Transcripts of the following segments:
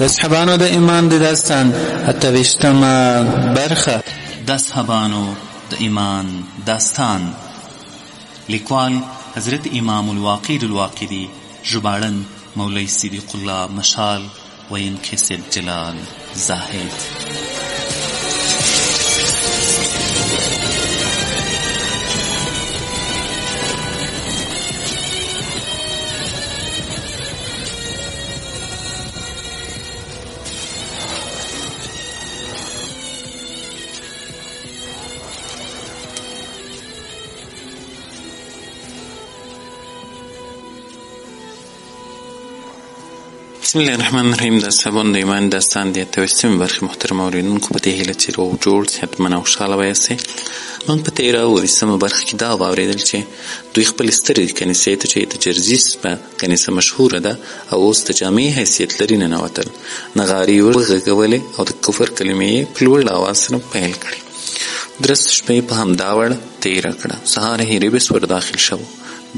د اصحابانو د ایمان د داستان 28مه برخه. د اصحابانو د ایمان داستان. لیکوال حضرت امام الواقد الواقدی، ژباړن مولوی صدیق الله مشال، ویونکی سید جلال زاهد. بسم الله الرحمن الرحیم. د اصحابانو د ایمان داستان د 28مې برخې محترم اورېدونکو، په دې هیله چې روغ جوړ صحتمند او خوشحاله به یاستئ. موږ په تېره 28مه برخه کې دا واورېدل چې دوی خپلې سترې کلیسې ته چې د جرجیس په کلیسه مشهوره ده او اوس د جامع حیثیت لري ننوتل، نغارې وغږولې او د کفر کلمې یې په لوړ اواز سره پیل کړې. درسته شپه یې په همدا وړ تېره کړه. سهار هیریبس ور داخل شو.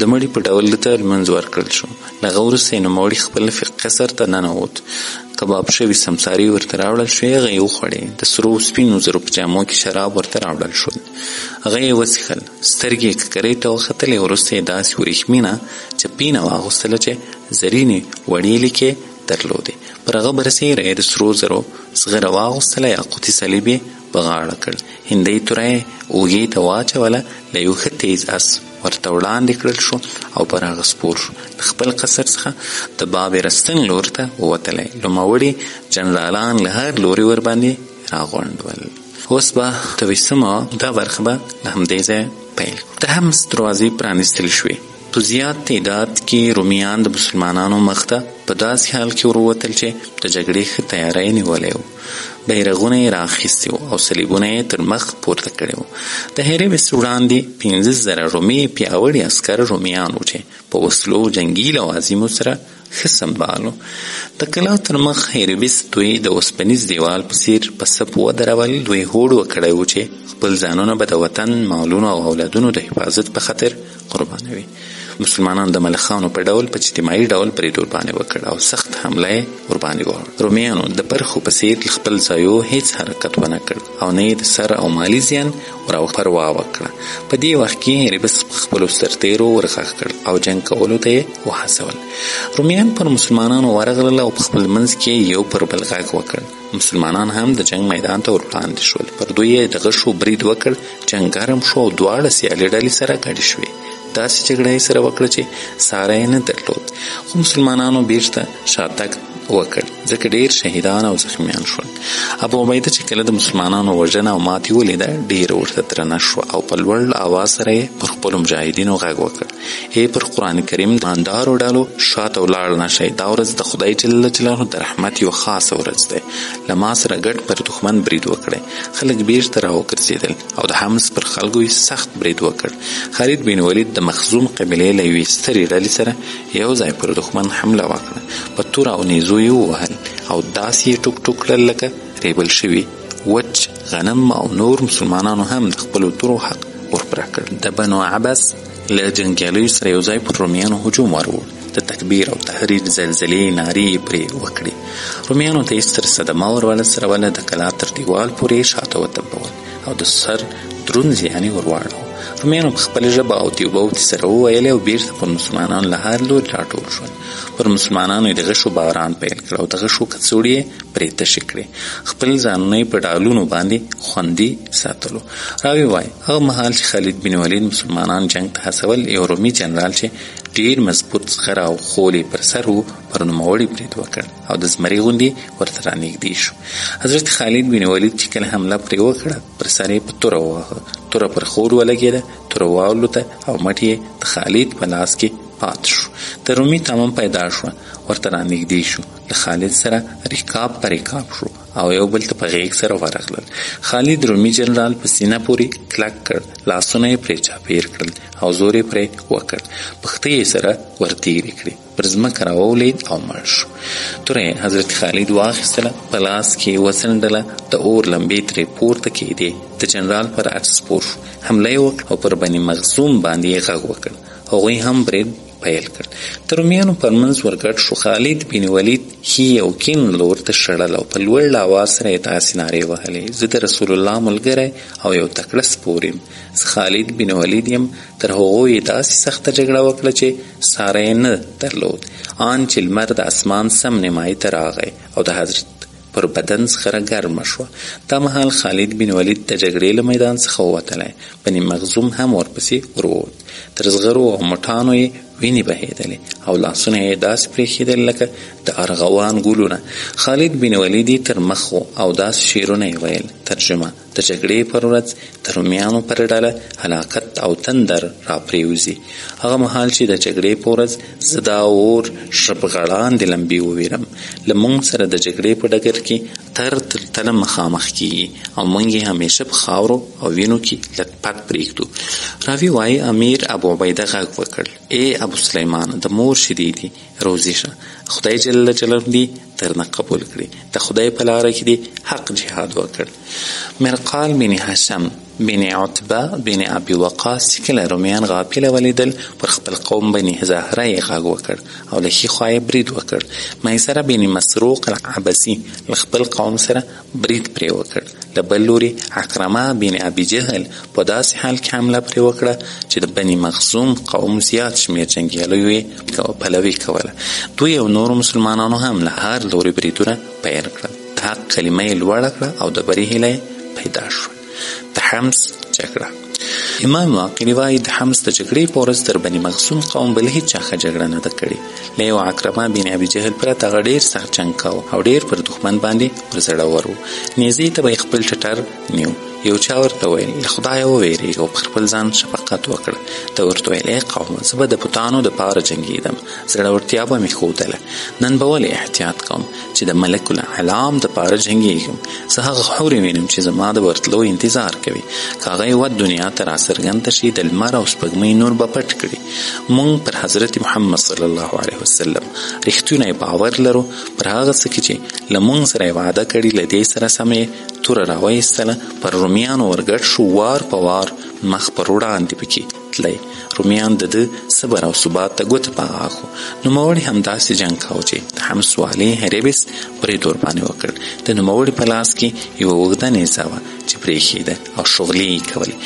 د مړي په ډول ته لمونځ ورکړل شو. له هغه وروسته یې نوموړي خپل قصر ته ننوت. کباب شوي سمساري ورته راوړل شوې، هغه یې وخوړې. د سرو سپینو زرو په جامو کې شراب ورته راوړل شول، هغه یې وڅښل. سترګې یې ککرۍ ته وختلې. وروسته یې داسې وریښمینه چپینه واغوستله چې زرینې وړې لیکې درلودې. پر هغه برسېره یې د سرو زرو زغره واغوستله. یاقوتي صلیب یې په غاړه کړ. هندۍ توره یې اوږې ته واچوله. له یو ښه تیز اس ورته وړاندې کړل شو او پر هغه سپور شو. د خپل قصر څخه د باب رستن لور ته ووتلی. نوموړي جنرالان له هر لوري ورباندې راغونډ ول. اوس به 28مه دا برخه به له همدې ځایه پیل کړو. د حمص دروازې پرانیستل شوې. په زیات تعداد کې رومیان د مسلمانانو مخ ته په داسې حال کې وروتل چې د جګړې ښه تیاری نیولی و. بیرغونه یې رااخیستي وو او صلیبونه یې تر مخ پورته کړي وو. د هیریبس وړاندې 15,000 رومي پیاوړي عسکر رومیان وو چې په وسلو جنګي لوازمو سره ښه سمبال وو. د کلا تر مخ هیریبس دوی د اوسپنیز دیوال په څیر په صف ودرول. دوی هوډ وکړی وو چې خپل ځانونه به د وطن مالونو او اولادونو د حفاظت په خاطر قربانوي. مسلمانان د ملخانو په ډول په اجتماعي ډول برید ورباندې وکړ او سخت حمله یې ورباندې وکړه. رومیانو د برخو په څیر خپل ځایو هیڅ حرکت ونه کړ او نه یې د سر او مالی زیان پروا وکړه. په دې وخت کې هیریبس خپلو سرتیرو ورغږ کړ او جنګ کولو ته یې وهڅول. رومیان پر مسلمانانو ورغلل او په خپل منځ کې یو پر بل غږ وکړ. مسلمانان هم د جنګ میدان ته ورپلاندې شول. پر دوی یې د غشو برید وکړ. جنګ ګرم شو او دواړه سیالي ډلې سره ګډې شوې. داسې جګړه یې سره وکړه چې ساری یې نه درلود. خو مسلمانانو بیرته شاتګ وکړ ځکه ډیر شهیدان او زخمیان شول. ابو عبیده چې کله د مسلمانانو وژنه او ماتې ولیده، ډیر ورته درنه شوه او په لوړ اواز سره یې پر خپلو مجاهدینو غږ وکړ: ای پر قرآن کریم د ایماندارو ډلو شاته ولاړ نشئ. دا ورځ د خدای جل جلاله د رحمت یو خاصه ورځ دی. له ما سره ګډ پر دښمن برید وکړئ. خلک بیرته راوګرځېدل او د حمص پر خلکو یې سخت برید وکړ. خالد بن ولید د مخزوم قبیلې له یوې سترې ډلې سره یو ځای پر دښمن حمله وکړه. په تور او نیزو یې ووهل او داسې یې ټوک ټوک کړل لکه ریبل شوي وچ غنم، او نور مسلمانانو هم د خپلو تورو حق ورپوره کړ. د بنو عبس له جنګیالیو سره یو ځای پر رومیانو هجوم وروړ. د تکبیر او تحریر زلزلې نارې یې پرې وکړې. رومیانو ته یې ستر صدمه ورسروله. د کلا تر دیوال پورې شاته وتمبول او د سر دروند زیان یې ورواړو. رومیانو په خپله ژبه او تیوبوتې سره وویلې او بیرته پر مسلمانانو له هر لوري راټول شول. پر مسلمانانو یې د غشو باران پیل کړ او د غشو کڅوړې یې پرې تشې کړې. خپل ځانونه یې په ډالونو باندې خوندي ساتلو. راوی وایي هغه مهال چې خالد بن ولید مسلمانان جنګ ته هڅول، یو رومي جنرال چې ډیر مضبوط زغر او خول پر سر و پر نوموړي برید وکړ او د زمري غوندې ورته رانږدې شو. حضرت خالد بن ولید چې کله حمله پرې وکړه، پر سر یې په توره وواهه. توره پر خور ولګېده. توره والوته او مټ یې د خالد په لاس کې پات شو. د رومي تمام پیدا شو، ورته رانږدې شو. له خالد سره ریکاب پر ریکاب شو او یو بل ته په غیږ سره ورغلل. خالد رومي جنرال په سینه پورې کلک کړ. لاسونه یې پرې چاپیر کړل او زور یې پرې وکړ. پښتۍ یې سره ورتېرې کړې. پر ځمکه راولید او مړ شو. توره یې حضرت خالد واخیستله، په لاس کې وڅنډله. د اور لمبې ترې پورته کېدې. د جنرال پر عکس سپور شو. حمله یې وکړه او پر بني مخزوم باندې یې غږ وکړ. هغوی هم برید پیل کړ. د رومیانو پر منځ ورګډ شو. خالد بن ولید هی او کین لور ته شړل او په لوړ اواز سره یې داسې نارې وهلې: زه د رسول الله ملګری او یو تکړه سپور یم. زه خالد بن ولید یم. تر هغو یې داسې سخته جګړه وکړه چې ساری یې نه درلود، آن چې لمر د اسمان سم نیمایي ته راغی او د حضرت پر بدن څخه ګرمه شوه. دا مهال خالد بن ولید د جګړې له میدان څخه ووتلی. بني مخزوم هم ورپسې وروت. تر زغرو او مټانو یې وینې بهېدلې او لاسونه یې داسې پرېښېدل لکه د ارغوان ګلونه. خالد بن ولید یې تر مخ و او داسې شعرونه یې ویل. ترجمه: د جګړې پر ورځ د رومیانو پر ډله هلاکت او تندر راپرېوځي. هغه مهال چې د جګړې په ورځ زه دا اور شربغړاندې لمبې وویرم. له موږ سره د جګړې په ډګر کې تر تله مخامخ کېږي او موږ یې همیشه په خاورو او وینو کې لت پت پرېږدو. راوي وایي امیر ابو عبیده غږ وکړ: ای ابو سلیمان، د مور شیدې دي، روزي شه. خدای جل جلاله دې درنه قبول کړي. د خدای په لاره کې دې حق جهاد وکړ. مرقال بن هشام بن عتبه بن ابي وقاص چې کله رومیان غافله ولیدل، پر خپل قوم بني زهره یې غږ وکړ او له ښي خوا یې برید وکړ. میسره بن مسروق العبسي له خپل قوم سره برید پرې وکړ. له بل لوري عکرمه بن ابي جهل په داسې حال کې حمله پرې وکړه چې د بني مخزوم قوم زیات شمېر جنګیالیو یې پلوي کوله. دوی او نورو مسلمانانو هم له هر لوري بریدونه پیل کړل. د حق کلمه یې لوړه کړه او د بري هیله یې پیدا شوه. د حمص جګړه. امام واقعي وایي د حمص د جګړې په ورځ تر بني مخزوم قوم بل هیچا ښه جګړه نه ده کړې. له یو عکرمه بن ابي جهل پرته هغه ډېر سخت جنګ کاوه او ډېر پر دښمن باندې ورزړور و. نیزې ته به یې خپل ټټر نیو. یو چا ورته ویل: له خدایه وویرېږه او پر خپل ځان شفقت وکړه. ده ورته ویل: ای قومه، زه به د بتانو دپاره جنګېدم، زړورتیا به مې ښودله. نن به ولې احتیاط کوم چې د ملک العلام دپاره جنګېږم. زه هغه حورې وینم چې زما د ورتلو انتظار کوي. که هغه یوه دنیا ته راڅرګنده شي، د لمر او سپوږمۍ نور به پټ کړي. موږ پر حضرت محمد صلی الله علیه وسلم رښتونی باور لرو. پر هغه څه کې چې له موږ سره یې وعده کړي، له دې سره سمه یې توره راویستله. پر رومیانو ورګډ شو. وار په وار مخ پر وړاندې پکې تللی. رومیان د ده صبر او ثبات ته ګوته په غاښو. نوموړي همداسې جنګ کاوه چې د حمص والي هریبس برید ورباندې وکړ. د نوموړي په لاس کې یوه اوږده نیزه وه چې پرېښېده او شغلې یې کولې.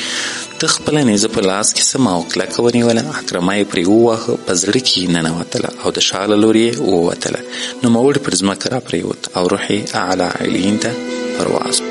ده خپله نیزه په لاس کې سمه او کلکه ونیوله. عکرمه یې پرې وواهه، په زړه کې یې ننوتله او د شا له لورې یې ووتله. نوموړي پر ځمکه راپرېوت او روح یې اعلی علیین ته پرواز.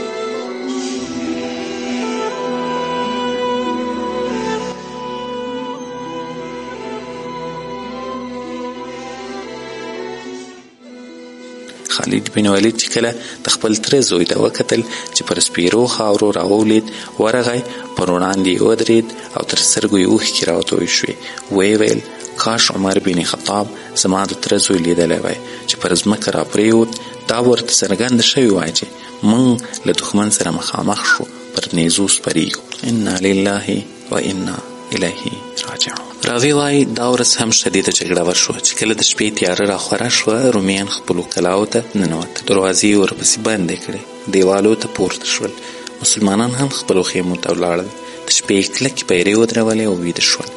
خالد بن ولید چې کله د خپل تره زوی ته وکتل چې پر سپیرو خاورو راولید، ورغی، پر وړاندې یې ودرېد او تر سترګو یې اوښکې راوتوی شوې. ویې ویل: کاش عمر بن خطاب زما د تره زوی لیدلی وای چې پر ځمکه راپرېوت. دا ورته څرګنده شوې وای چې موږ له دښمن سره مخامخ شو، پر نیزو سپرېږو. انا لله و انا الیه راجعون. راوی وایي دا ورځ هم شدیده جګړه وشوه چې کله د شپې تیاره راخوره شوه، رومیان خپلو کلاو ته ننوتل. دروازې یې ورپسې بندې کړې، دیوالو ته پورته شول. مسلمانان هم خپلو خیمو ته ولاړل. د شپې کلکې پیرې ودرولې او ویده شول.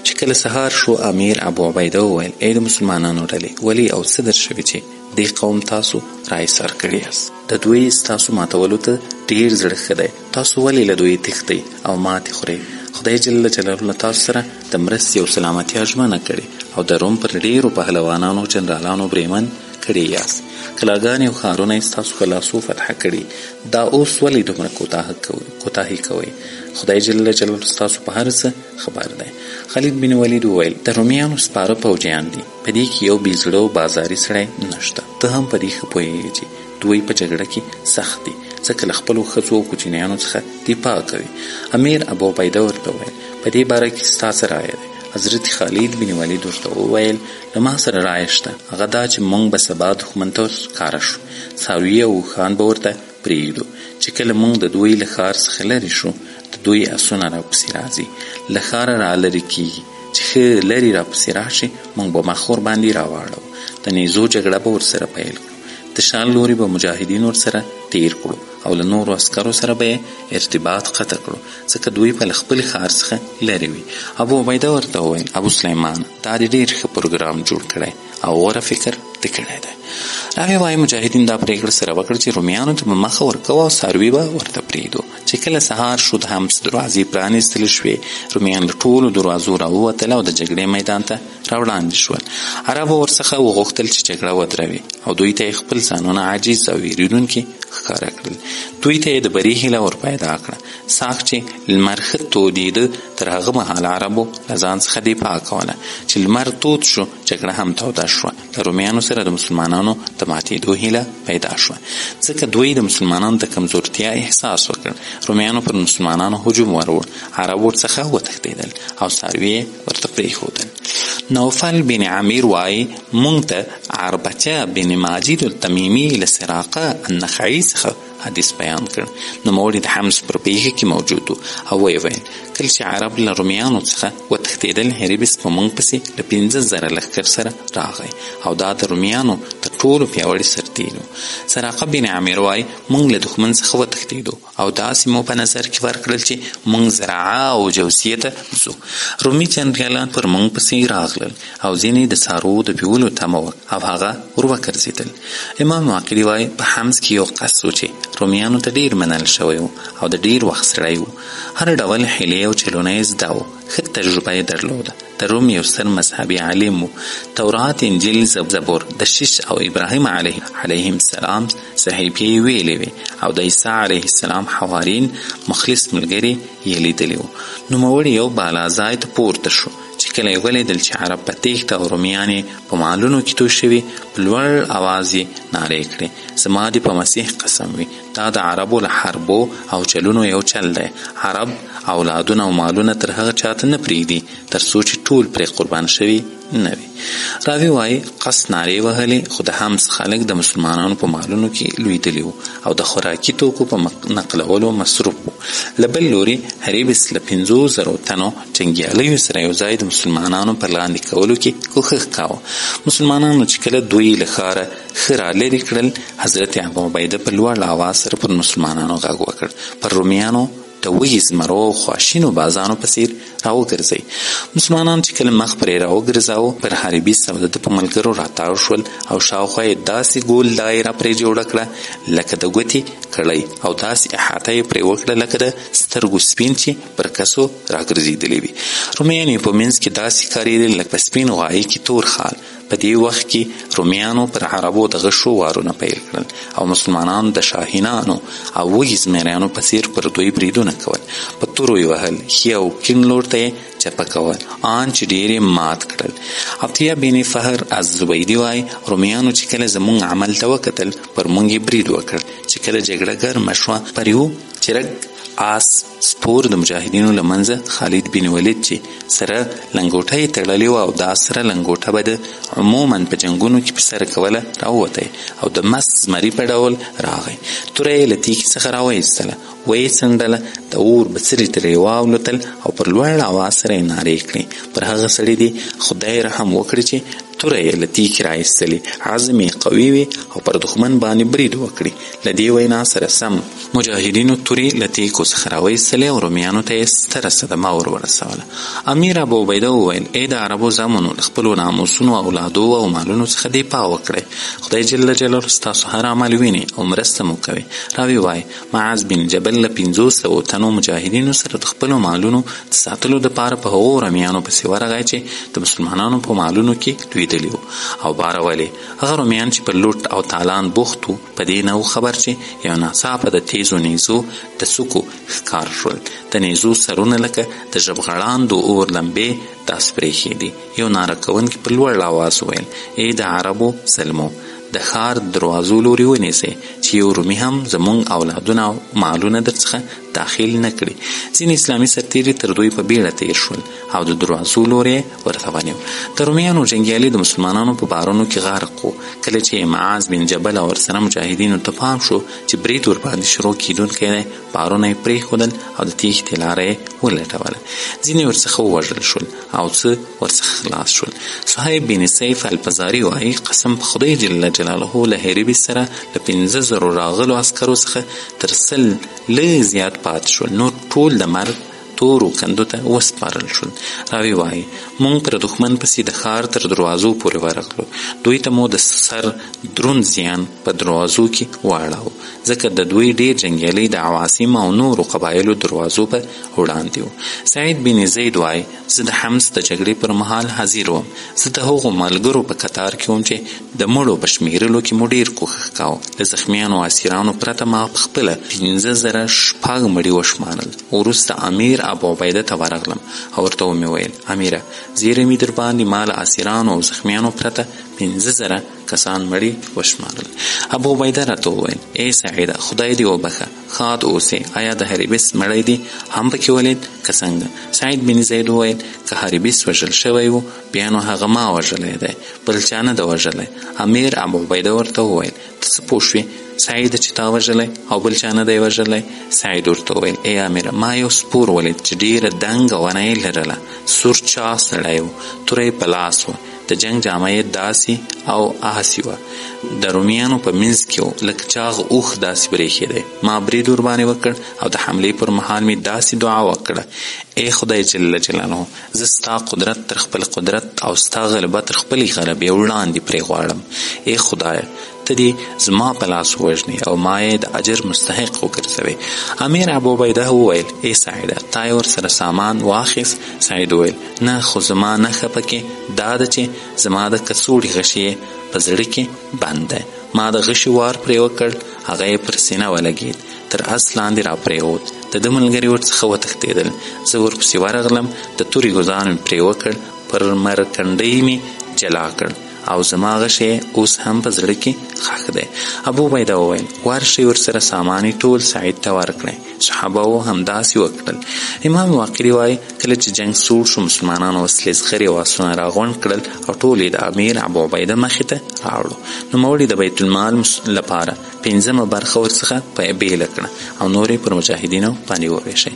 چې کله سهار شو، امیر ابو عبیده وویل: ای د مسلمانانو ډلې، ولې او څه در شوي چې دې قوم تاسو راایسار کړي یاست؟ د دوی ستاسو ماتولو ته ډېر زړه ښه دی. تاسو ولې له دوی تښتئ او ماتې خورئ؟ خدای جل جلاله له تاسو سره د مرستې او سلامتیا ژمنه کړې او د روم پر ډېرو پهلوانانو جنرالانو بریمن کړي یاست. کلاګانې او ښارونه یې ستاسو په لاسو فتح کړي. دا اوس ولې دومره کوتاهي کوئ؟ خدای جل جلاله ستاسو په هر څه خبر دی. خالد بن ولید وویل: د رومیانو سپاره پوځیان دي، په دې کې یو بې زړه او بازاري سړی نشته. ته هم په دې ښه پوهېږې چې دوی په جګړه کې سخت دي، ځکه له خپلو ښځو او کوچنیانو څخه دفاع کوي. امیر ابو عبیده ورته وویل: په دې باره کې ستا څه رایه دی؟ حضرت خالد بن ولید ورته وویل: له ما سره رایه شته، هغه دا چې موږ به سبا دښمن ته ښکاره شو. څاروي او اوښان به ورته پرېږدو. چې کله موږ د دوی له ښار څخه لرې شو، د دوی اسونه راپسې راځي، له ښاره رالرې کېږي. چې ښه لرې راپسې راشي، موږ به مخ ورباندې راواړو. د نیزو جګړه به ورسره پیل کړو. د شال لوري به مجاهدین ورسره تیر کړو او له نورو عسکرو سره به ارتباط قطع کړو ځکه دوی په له خپل ښار څخه لرې وي. ابو عبیده ورته وویل ابو سلیمان دا ډېر ښه پروګرام جوړ کړی او غوره فکر دې کړی دی. راوی وایي مجاهدین دا پرېکړه سره وکړه چې رومیانو ته به مخه ورکوو او څاروي به ورته پرېږدو. چې کله سهار شو د حمص دروازې پرانیستل شوې، رومیان له ټولو دروازو راووتل او د جګړې میدان ته راوړاندې شول. عربو ورڅخه وغوښتل چې جګړه ودروي او دوی ته خپل ځانونه عاجز او ویرونکي ښکاره کړل. دوی ته د بري هیله ور پیدا کړه. ساق چې لمر ښه تودېده تر هغه مهاله عربو له ځان څخه دفاع کوله. چې لمر تود شو جګړه هم توده شوه. د رومیانو سره د مسلمانانو د ماتېدو هیله پیدا شوه ځکه دوی د مسلمانانو د کمزورتیا احساس وکړ. رومیانو پر مسلمانانو هجوم وروړ. عرب ورڅخه وتښتېدل او څاروي ورته پرېښودل. نوفل بن عمیر وایي موږ ته عربچه بن ماجد التمیمي له سراقه النخعي څخه حدیث بیان کړ. نوموړی د حمص پر پیښه کې موجود و او ویې ویل کله چې عرب له رومیانو څخه وتښتېدل هریبس په موږ پسې له 15,000 لښکر سره راغی او دا د رومیانو تر ټولو پیاوړي سرتېري وو. سراقه بن عمیر وایي موږ له دښمن څخه وتښتېدو او داسې مو په نظر کې ورکړل چې موږ زرعه او جوسیې ته ځو. رومي جنرالان پر موږ پسې راغلل او ځینې د څاروو د پیولو تمه وه او هغه ور وګرځېدل. امام واقدي وایي په حمص کې یو قص و چې رومیانو ته ډېر منل شوی و او د ډېر وخت سړی و. هر ډول حیلې او چلونه یې زده و. ښه تجربه یې درلوده. د روم یو ستر مذهبي عالم و. تورات، انجیل، زبور د شیش او ابراهیم علیهم السلام صحیفې یې ویلې وې او د عیسی علیه السلام حوارین مخلص ملګري یې لیدلي وو. نوموړی یو بالا ځای ته پورته شو چې کله یې ولیدل چې عرب په تېښته او رومیان یې په مالونو کې توی شوي په لوړ اواز یې نارې کړې زما دې په مسیح قسم وي دا د عربو له حربو او چلونو یو چل دی. عرب اولادونه او مالونه تر هغه چاته نه پرېږدي تر څو چې ټول پرې قربان شوي نه وي. راوی وایي قص نارې وهلې خو د حمص خلک د مسلمانانو په مالونو کې لویدلي وو او د خوراکي توکو په نقلولو مصروف وو. له بل لوري هریبس له 50,000 تنو جنګیالیو سره یو ځای د مسلمانانو په لاندې کولو کې کوښښ کاوه. مسلمانانو چې کله دوی له ښاره ښه رالرې کړل حضرت ابو عبیده په لوړ اواز سره پر مسلمانانو غږ وکړ پر رومیانو د وږي زمرو او خواشینو بازانو په څېر راوګرځئ. مسلمانان چې کله مخ پرې راوګرځاوه پر حاربي سوده د په ملګرو راتاو شول او شاوخوا یې داسې ګول دایره پرې جوړه کړه لکه د ګوتې کړۍ او داسې احاطه یې پرې وکړه لکه د سترګو سپین چې پر کسو راګرځېدلی وي. رومیان یې په منځ کې داسې ښکارېدل لکه په سپین غوایي کې تور خال. په دې وخت کې رومیانو پر عربو د غشو وارونه پیل کړل او مسلمانانو د شاهینانو او وږي زمریانو په څېر پر دوی بریدونه کول. په تورو یې وهل، ښي او کیڼ لور ته یې چپه کول آن چې ډېر یې مات کړل. عطیه بن فهر الزبیدي وایي رومیانو چې کله زموږ عمل ته وکتل پر موږ یې برید وکړ. چې کله جګړه ګرمه شوه پر یو چرګ آس سپور د مجاهدینو له منځه خالد بن ولید چې سره لنګوټه یې تړلې وه او دا سره لنګوټه به د عموما په جنګونو کې په سره کوله راووتی او د مست زمري په ډول راغی. توره یې له تیکې څخه راوایستله ویې څنډله د اور بڅري ترې واولوتل او پر لوړ اواز سره یې نارې کړې پر هغه سړي دې خدای رحم وکړي چې توره یې له تیکې راایستلې عزم یې قوي وي او پر دښمن باندې برید وکړي. له دې وینا سره سم مجاهدینو تورې له تیکو څخه راوایستلې او رومیانو ته یې ستره صدمه ورسوله. امیر ابو عبیده وویل ای د عربو زامنو له خپلو ناموسونو اولادو او مالونو څخه دفاع وکړئ. خدای جل جلاله ستاسو هر عمل ویني او مرسته مو کوي. راوی وایي معاذ بن جبل له 500 تنو مجاهدینو سره د خپلو مالونو د ساتلو دپاره په هغو رومیانو پسې ورغی چې د مسلمانانو په مالونو کې لویدلي وو او باره ولې هغه رومیان چې په لوټ او تالان بوخت وو په دې نه و خبر چې یو ناڅاپه د تیزو نیزو د څوکو ښکار شول. د نیزو سرونه لکه د ژبغړاندو اور لمبې داسې برېښېدې. یو ناره کوونکي په لوړ اواز وویل ای د عربو سلمو د ښار دروازو لورې ونیسئ چې یو رومي هم زموږ اولادونه او مالونه درڅخه داخل نه کړي. ځینې اسلامي سرتېري تر دوی په بیړه تیر شول او د دروازو لورې ورته ونیو. د رومیانو جنګیالي د مسلمانانو په بارونو کې غرق وو. کله چې معاذ بن جبل او ورسره مجاهدینو ته پام شو چې برید ورباندې شروع کیدونکی دی بارونه یې پرېښودل او د تېښتې لاره یې ولټوله. ځینې ورڅخه ووژل شول او څه ورڅخه خلاص شول. صهیب بن سیف الفزاري وایي قسم په خدای جل جلاله له هریبس سره له 15,000 سرو راغلو عسکرو څخه تر 100 لږ زیات پاتې شول، نور ټول د مرګ تورو کندو ته وسپارل شول. راوی وایي موږ پر دښمن پسې د ښار تر دروازو پورې ورغلو. دوی ته مو د سر دروند زیان په دروازو کې واړاوه، ځکه د دوی ډېر جنګیالي د عواصم او نورو قبایلو دروازو په وړاندې وو. سعید بن زید وایي زه د حمص د جګړې پر مهال حاضر وم. زه د هغو ملګرو په قطار کې وم چې د مړو په شمیرلو کې مو ډېر کوښښ کاوه. د زخمیانو او اسیرانو پرته ما پخپله 15,000 مړي وشمارل. وروسته امیر ابو عبیده ته ورغلم او ورته ومې ویل امیره زیری مې در باندې ما له اسیرانو او زخمیانو پرته 15,000 کسان مړي وشمارل. ابو عبیده راته وویل ای سعیده خدای دې وبخه، ښاد اوسې، آیا د هریبس مړی دې هم پکې ولید که څنګه؟ سعید بن زید وویل که هریبس وژل شوی و بیا نو هغه ما وژلی دی، بل چا نه ده وژلی. امیر ابو عبیده ورته وویل ته څه پوه شوې سعید چې تا وژلی او بل چا نه دی وژلی؟ سعید ورته وویل ای امیره ما یو سپور ولید چې ډېره دنګه ونه یې لرله، سور چا سړی و، توره یې په لاس وه، د جنګ جامه یې داسې او آسې وه، د رومیانو په منځ کې و لکه چاغ اوښ داسې برېښېدی. ما برید ورباندې وکړ او د حملې پر مهال مې داسې دعا وکړه ای خدای جل جلاله زه ستا قدرت تر خپل قدرت او ستا غلبه تر خپلې غلبې وړاندې پرې غواړم. ای خدایه ته دې زما په لاس ووژنې او ما یې د اجر مستحق وګرځوې. امیر ابو عبیده وویل ای سعیده تا یې ورسره سامان واخیست؟ سعید وویل نه خو زما نښه پکې دا ده چې زما د کڅوړې غشی په زړه کې بند دی. ما د غشي وار پرې وکړ، هغه یې پر سینه ولګېد، تر اس لاندې را پرېوت. د ده ملګري ورڅخه وتښتېدل. زه ورپسې ورغلم، د تورې ګزار مې پرې وکړ، پر مرکنډۍ مې جلا کړ او زما غشی اوس هم په زړه کې ښخ دی. ابو عبیده وویل ورشئ ورسره سامان ټول سعید ته ورکړئ. صحابه همداسې وکړل. امام واقري وایي کله چې جنګ سوړ شو مسلمانانو وسلې زغرې او آسونه راغونډ کړل او ټول یې د امیر ابو عبیده مخې ته راوړو. نوموړي د بیت المال لپاره 5مه برخه ورڅخه بیله کړه او نور یې پر مجاهدینو باندې وویشئ.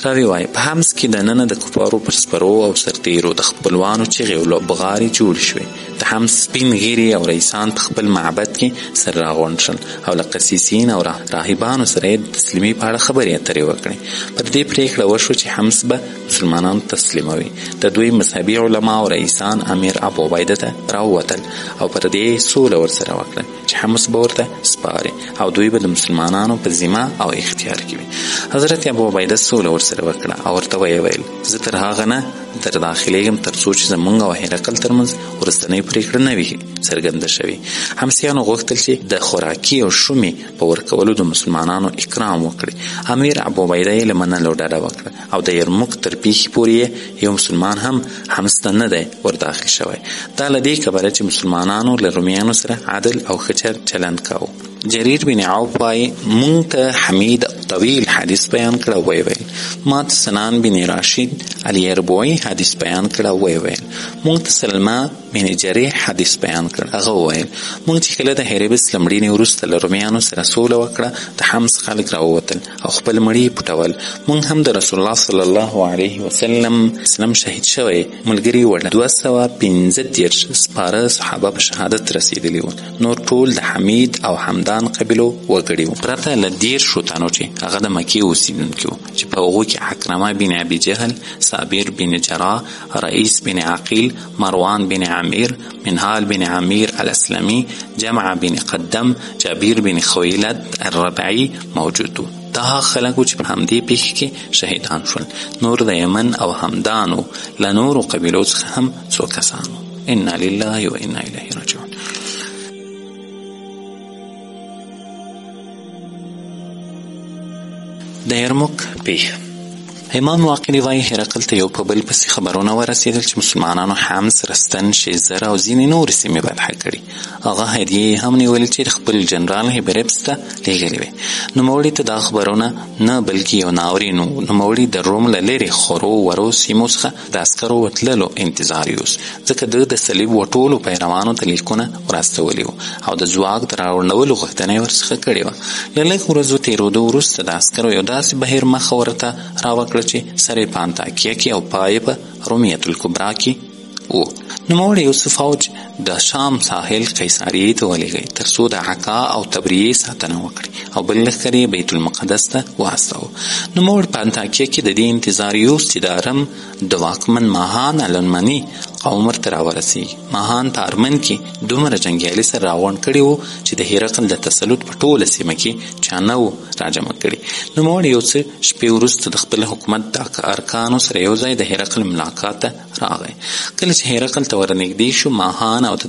راوی وایي په حمص کې دننه د کفارو پر سپرو او سرتیرو د خپلوانو چغې او لوبغارې جوړې شوې. د حمص سپین غیرې او رئیسان په خپل معبد کې سر راغونډ شول او له قسیسین او راهبانو سره یې د تسلیمۍ په اړه خبرې اترې وکړې. پر دې پرېکړه وشوه چې حمص به مسلمانانو تسلیموي. د دوی مذهبي علما او رئیسان امیر ابو عبیده ته راووتل او پر دې سوله ورسره وکړه چې حمص به ورته سپاري او دوی به د مسلمانانو په ذمه او اختیار کې وي. حضرت ابو عبیده سوله ورسره وکړه او ورته ویې ویل زه تر هغه نه در داخلیږم تر څو چې زموږ او هرقل ترمنځ وروستنۍ پرېکړه نه وي څرګنده شوې. حمصیانو غوښتل چې د خوراکي او شومې په ورکولو د مسلمانانو اکرام وکړي. امیر ابو عبیده یې له منلو ډډه وکړه او د یرموک تر پیښې پورې یو مسلمان هم حمص ته نه دی ورداخل شوی. دا له دې کبله چې مسلمانانو له رومیانو سره عدل او ښه چلند کاوه. جریر بن عوف وایي مونږ ته حمید طویل حدیث بیان کړه وی ویل، ما ته سنان بن راشد الیربوعي حدیث بیان کړه وی ویل، مونږ ته سلمه بن جریح حدیث بیان کړ هغه ویل مونږ چې کله د هریبس لمړینې وروسته له رومیانو سره سوله وکړه د حمص خلک راووتل او خپل مړي پټول. مونږ هم د رسول الله صلی الله علیه وسلم شهید شوی ملګري وړل. 215 سپاره صحابه په شهادت رسیدلی ول. نور ټول د حمید او حمدان قبیلو وګړي وو، پرته له 10 تنو چې هغه د مکې اوسیدونکي وو چې په هغو کې حکرمه بن ابي جهل، صابر بن جراح، رئیس بن عقیل، مروان بن عمیر، منهال بن عمیر الاسلمی، جمع بن قدم، جابیر بن خویلد الربعی موجود وو. دا خلکو چې په همدې پیښې کې شهیدان شول. نور د یمن او همدانو له نورو قبیلو څخه هم څو کسان وو. انا لله و انا الیه راجعون. د یرموک پیښه. امام واقري وایي هرقل ته یو په بل پسې خبرونه ورسېدل چې مسلمانانو حمص، رستن، شیزر او ځینې نورې سیمې فتح کړي. هغه هدیې هم نیولې چې خپل جنرال هیبریبس ته لیږلې وې. نوموړي ته دا خبرونه نه بلکې یو ناورین و. نوموړي د روم له لرې خورو ورو سیمو څخه د عسکرو وتللو انتظار یوس، ځکه ده د صلیب وټولو پیروانو ته لیکونه ورستولي وو او د ځواک د راوړلو غوښتنه یې ورڅخه کړې وه. له لږ ورځو تېرېدو وروسته د عسکرو یو داسې بهیر مخه ورته راوکړه چې سر یې په انطاکیه کې او پای په رومیة الکبرا کې و. نوموړي یو څه فوج د شام ساحل قیصریې ته ولېږئ تر څو د عکا او تبریې ساتنه وکړي او بل لښکر یې بیت المقدس ته واستاوه. نوموړي په انطاکیه کې د دې انتظار یوست چې د ارم د واکمن ماهان المني قوم ورته راورسېږي. ماهان په ارمن کې دومره جنګیالي سره راغونډ کړي وو چې د هرقل د تسلط په ټوله سیمه کې چا نه وو راجمع کړي. نوموړي یو څه شپې وروسته د خپل حکومت د ارکانو سره یو ځای د هرقل ملاقات ته راغی. کله چې هرقل ته ورنږدې شو، ماهان او د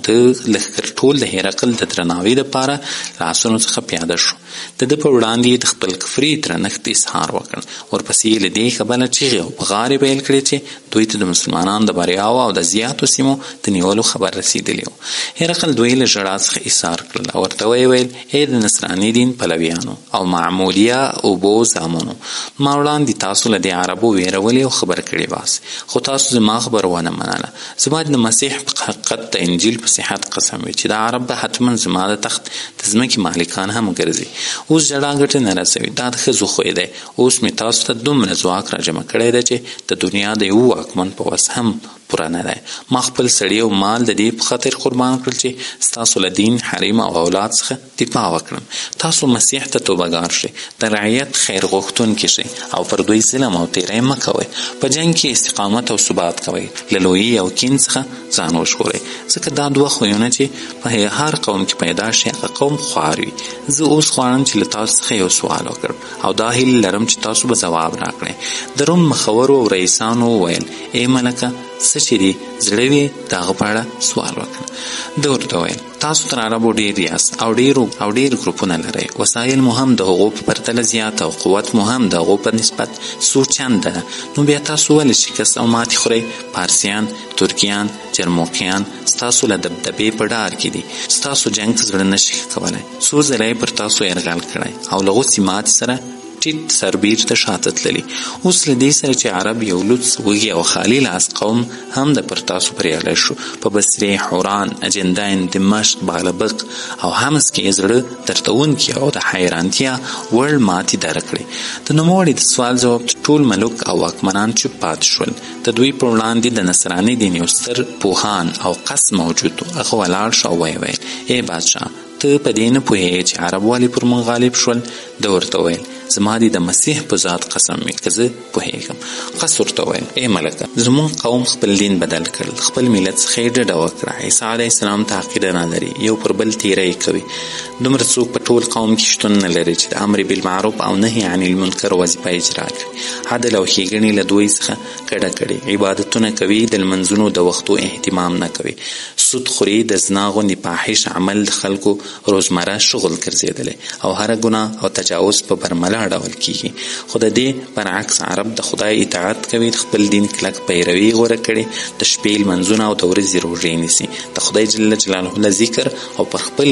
لښکر ټول د هرقل د درناوي دپاره لاسونو څخه پیاده شو. د ده په وړاندې د خپل کفري درنښت اظهار وکړ. ورپسې یې له دې کبله چیغې او بغارې پیل کړې چې دوی ته د مسلمانانو د بریاو او د زیاتو سیمو د نیولو خبر رسېدلی و. هرقل دوی له ژړا څخه ایثار کړل او ورته ویې ویل: ای د نصراني دین پلویانو او معمولیه اوبو زامنو، ما وړاندې تاسو له دې عربو ویرولې او خبر کړې باسې، خو تاسو زما خبره ونه منله. زما د مسیح په حقیقت د انجیل په صحت قسم وي چې دا عرب به حتما زما د تخت د ځمکې مالکان هم ګرځي. اوس ژړا ګټه نه رسوي، دا د ښځو خوی دی. اوس مې تاسو ته دومره ځواک راجمع کړی دی چې د دنیا د یو واکمن په وس هم پوره نه دی. ما خپل سړي او مال د دې په خاطر قربان کړل چې ستاسو له دین، حریم او اولاد څخه دفاع وکړم. تاسو مسیح ته توبهګار شئ، د رعیت خیر غوښتونکي شئ او پر دوی ظلم او تیری مه کوئ. په جنګ کې استقامت او ثبات کوئ، له لویي او کین څخه ځان وژغورئ، ځکه دا دوه خویونه چې په هر قوم کې پیدا شي هغه قوم خوار وي. زه اوس غواړم چې له تاسو څخه یو سوال وکړم او دا هیله لرم چې تاسو به ځواب راکړئ. د روم مخورو او رئیسانو وویل: ای ملکه، څه چې دي زړه وي د هغه په اړه سوال وکړه. ده ورته وویل: تاسو تر عربو ډېر یاست او ډېر ګروپونه لرئ، وسایل مو هم د هغو په پرتله زیات او قوت مو هم د هغو په نسبت څو چنده ده. نو بیا تاسو ولې شکست او ماتې خورئ؟ پارسیان، ترکیان، جرموکیان ستاسو له دبدبې په ډار کې دي، ستاسو جنګ ته زړه نشي کولی. څو ځله یې پر تاسو یرغل کړی او له غوڅې ماتې سره ټیټ سربیر ته شاته تللي. اوس له دې سره چې عرب یو لوڅ، وږي او خالي لاس قوم هم د پر تاسو بریالی شو. په بصرې، حوران، اجندین، دمشق، بالبق او حمص کې زړه دردونکي او د حیرانتیا وړ ماتې دره کړې. د نوموړي د سوال ځواب ټول ملوک او واکمنان چوپ پاتې شول. د دوی په وړاندې د نصراني دین یو ستر پوهان او قس موجود و. هغه ولاړ شو او ویې ویل: ای بادشاه، ته په دې نه پوهېږې چې عرب ولې پر موږ غالب شول؟ ده ورته ویل: زما دې د مسیح په ذات قسم وي که زه پوهېږم. قس ورته ویل: ای ملکه، زموږ قوم خپل دین بدل کړل، خپل ملت څخه یې ډډه وکړه. عیسی علیه السلام ته عقیده نه لري، یو پر بل تیری کوي. دومره څوک په ټول قوم کې شتون نه لري چې د امر بالمعروف او نهي عن المنکر وظیفه اجرا کړي. عدل او ښېګڼې له دوی څخه کډه کړي. عبادتونه کوي، د لمنځونو د وختو اهتمام نه کوي. سود خوري، د زنا غوندې فاحش عمل د خلکو روزمره شغل ګرځېدلی او هره ګناه او تجاوز په برملا ډول کیږي. خو د دې برعکس عرب د خدای اطاعت کوي، د خپل دین کلک پیروي غوره کړي، د شپې لمنځونه او د ورځې روژې نیسي، د خدای جل جلاله له ذکر او پر خپل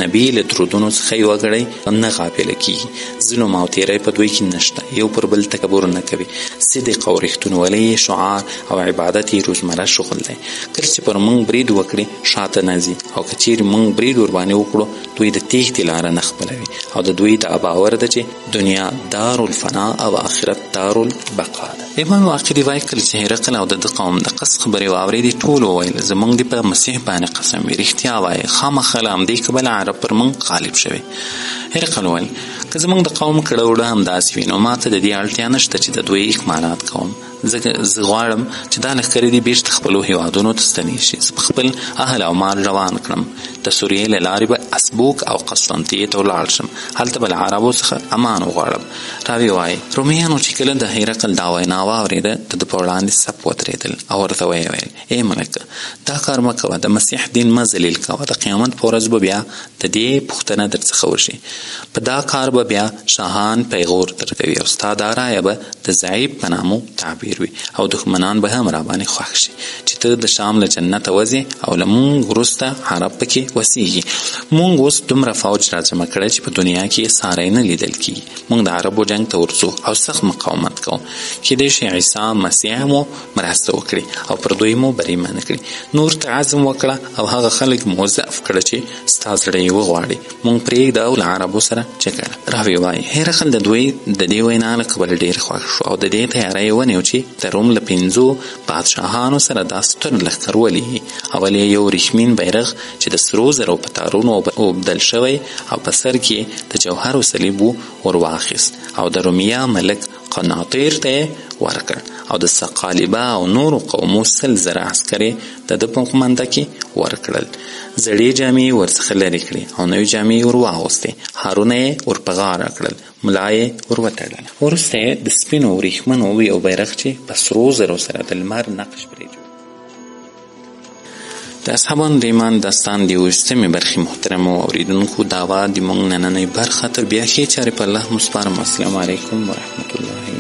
نبي له درودونو څخه یوه ګړۍ نه غافله کیږي. ظلم او تیری په دوی کې نشته، یو پر بل تکبر نه کوي. صدق او رښتونولي یې شعار او عبادت یې روزمره شغل دی. کله چې پر موږ برید وکړي شاته نه ځي، او که چیرې موږ برید ورباندې وکړو دوی د تېښتې لاره نه خپلوي، او د دوی دا باور ده چې دنیا دار الفنا او آخرت دار البقا ده. امام واقعي وایي کله چې هرقل او د قوم د قص خبرې واورېدې ټول وویل: زموږ دې په مسیح باندې قسم وي، رښتیا وایي، خامخا له همدې کبله عرب پر موږ غالب شوي. هرقل وویل: که زموږ د قوم کړه وړه همداسې وي نو ما ته د دې اړتیا نشته چې د دوی اکمالات کوم. زه غواړم چې دا لښکرې دې بیرته خپلو هیوادونو ته ستنې شي، زه په خپل اهل او مال روان کړم. د سوریې له لارې به اسبوک او قسطنطیې ته ولاړ شم، هلته به له عربو څخه امان وغواړم. راوی وایي رومیانو چې کله د هرقل دا وینا واورېده د ده په وړاندې صف ودرېدل او ورته ویې ویل: ای ملکه، دا کار مه کوه، د مسیح دین مه ذلیل کوه. د قیامت په ورځ به بیا د دې پوښتنه درڅخه وشي. په دا کار به بیا شاهان پیغور درکوي او ستا دا رایه به د ضعیف په نامو تعبیر وي او دښمنان به هم راباندې خوښ شي چې ته د شام له جنته وځې او له مونږ وروسته عرب پکې وسیږي. مونږ اوس دومره فوج راجمع کړی چې په دنیا کې یې ساری نه لیدل کیږي. مونږ د عربو جنګ ته ورځو او سخت مقاومت کوو. کیدای شي عیسی مسیح مو مرسته وکړي او پر دوی مو بریمه نه کړي. نور ته عزم وکړه او هغه خلک موظف کړه چې ستا زړه یې وغواړي. مونږ پرېږده او له عربو سره جګړه. راوی وایي هرقل د دوی د دې وینا له کبله ډېر خوښ شو او د دې تیاری یې ونیو چې د روم له 5 بادشاهانو سره دا ستر لښکر ولیږي. اول یې یو ورېښمین بیرغ چې د سرو زرو په تارونو اوبدل شوی او په سر کې د جوهرو صلیب ور واخیست او د رومیه ملک قناطیر ته یې ورکړ او د سقالیبه او نورو قومو 100,000 عسکر یې د ده په قومانده کې ورکړل. زړې جامې یې ورڅخه لرې کړې او نوې جامې یې ور واغوستې. هارونه یې ور په غاړه کړل، ملا یې ور وتړله. وروسته یې د سپینو ورېښمنو یو بیرغ چې په سرو زرو سره د لمر نقش پرې جوړ. د اصحابانو د ایمان داستان د 20مې برخې محترمو اوریدونکو دا وه د موږ نننۍ برخه. تر بیا ښې چارې په الله مو سپارم. السلام علیکم ورحمة الله